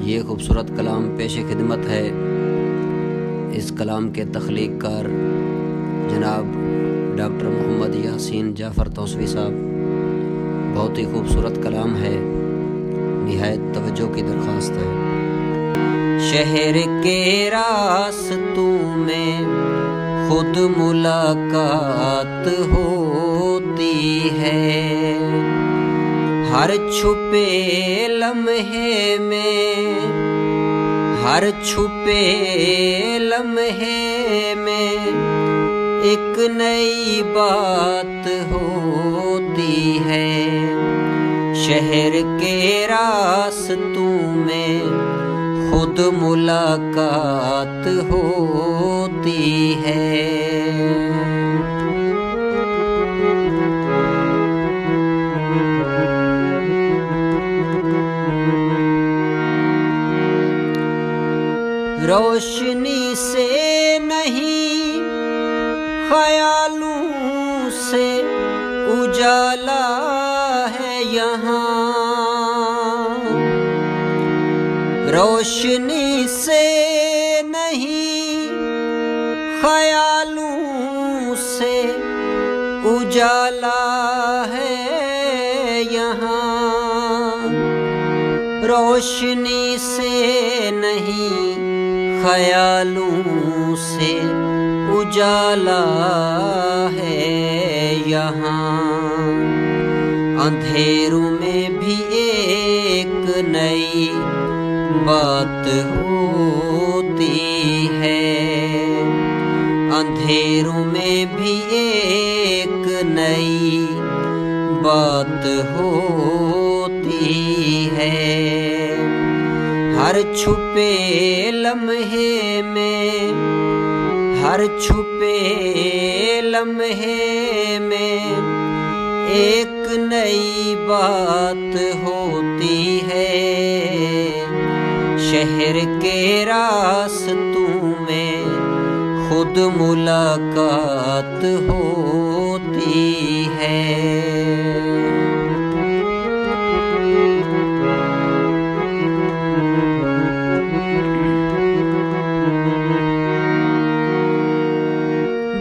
ये खूबसूरत कलाम पेश खिदमत है इस कलाम के तख्लीक़कार जनाब डॉक्टर मोहम्मद यासीन जाफ़र तौसवी साहब। बहुत ही खूबसूरत कलाम है, निहायत तवज्जो की दरख्वास्त है। शहर के रास्तों में खुद मुलाकात होती है, हर छुपे लम्हे में, हर छुपे लम्हे में एक नई बात होती है। शहर के रास्तों में खुद मुलाकात होती है। रोशनी से नहीं ख्यालों से उजाला है यहाँ, रोशनी से नहीं ख्यालों से उजाला है यहाँ, रोशनी से नहीं ख्यालों से उजाला है यहाँ। अंधेरों में भी एक नई बात होती है, अंधेरों में भी एक नई बात होती है। हर छुपे लम्हे में, हर छुपे लम्हे में एक नई बात होती है। शहर के रास्तों में खुद मुलाकात होती है।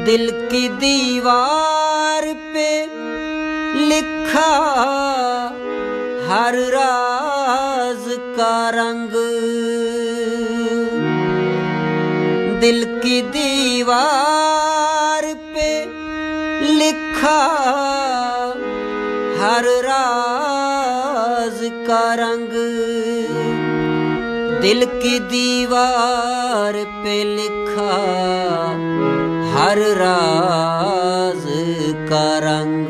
दिल की दीवार पे लिखा हर राज का रंग, दिल की दीवार पे लिखा हर राज का रंग, दिल की दीवार पे लिखा हर राज का रंग।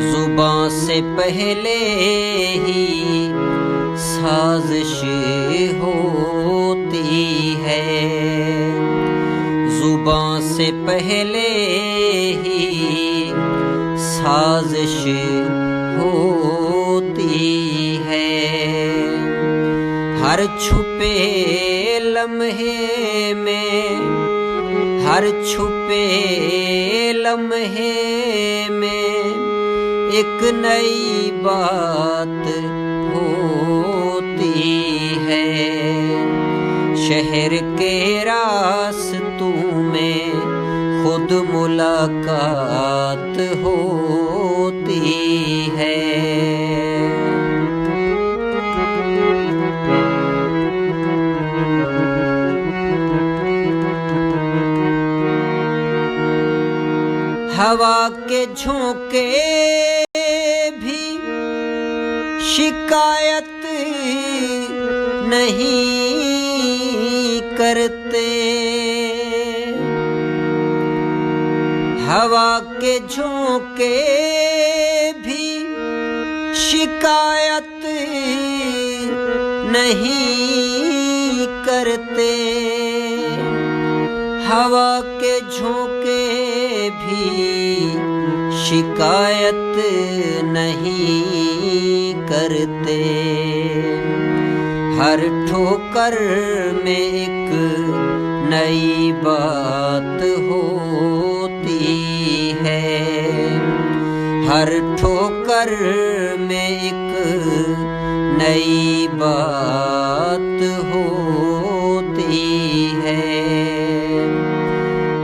जुबां से पहले ही साजिश होती है, जुबां से पहले ही साजिश होती है। हर छुपे लम्हे में, हर छुपे लम्हे में एक नई बात होती है। शहर के रास्तों में खुद मुलाकात होती है। हवा के झोंके भी शिकायत नहीं करते, हवा के झोंके भी शिकायत नहीं करते, हवा के झोंके भी शिकायत नहीं करते। हर ठोकर में एक नई बात होती है, हर ठोकर में एक नई बात होती है।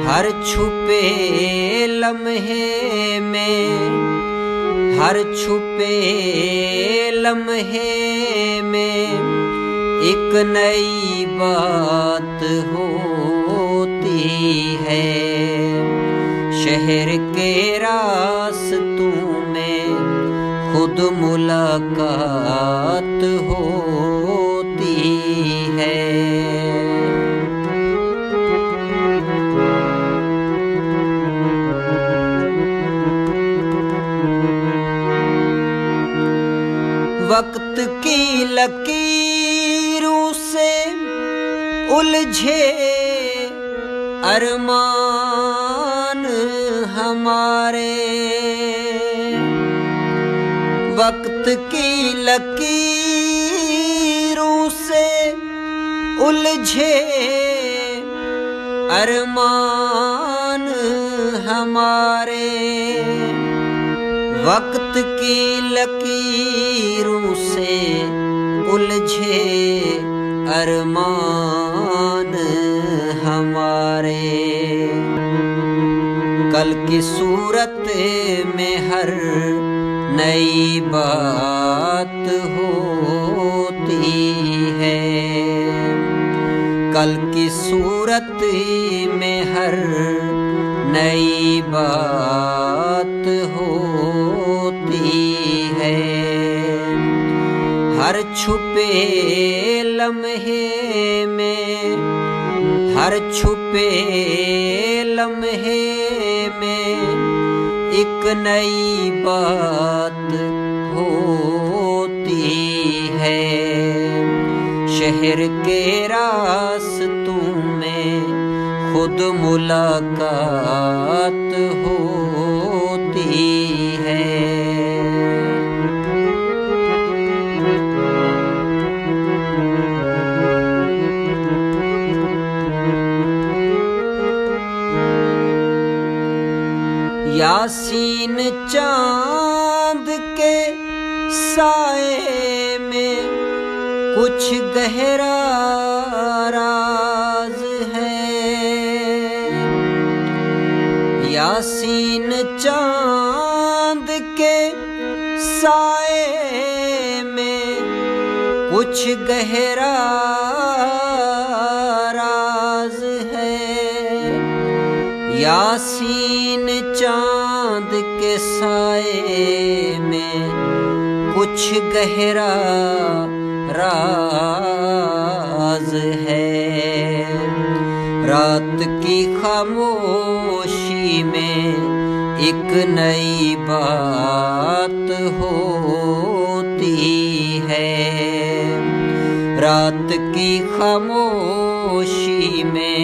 हर छुपे लम्हे में, हर छुपे लम्हे में एक नई बात होती है। शहर के रास्तों में खुद मुलाकात होती है। वक्त की लकीरों से उलझे अरमान हमारे, वक्त की लकीरों से उलझे अरमान हमारे। वक्त की लकीरों से उलझे अरमान हमारे। कल की सूरत में हर नई बात होती है। कल की सूरत में हर नई बात होती है। हर छुपे लम्हे में, हर छुपे लम्हे में एक नई बात होती है। शहर के रास्तों में खुद मुलाकात होती है। यासीन चांद के साए में कुछ गहरा राज है। यासीन चांद के साए में कुछ गहरा राज है। यासीन चांद के साए में कुछ गहरा राज है। रात की खामोशी में एक नई बात होती है। रात की खामोशी में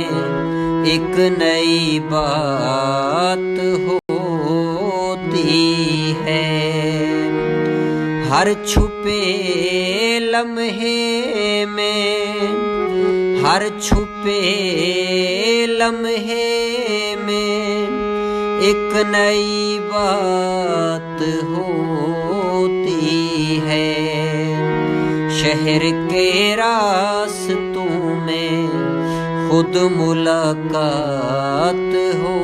एक नई बात होती है। हर छुपे लम्हे में, हर छुपे लम्हे में एक नई बात होती है। शहर के रास्तों में खुद मुलाकात हो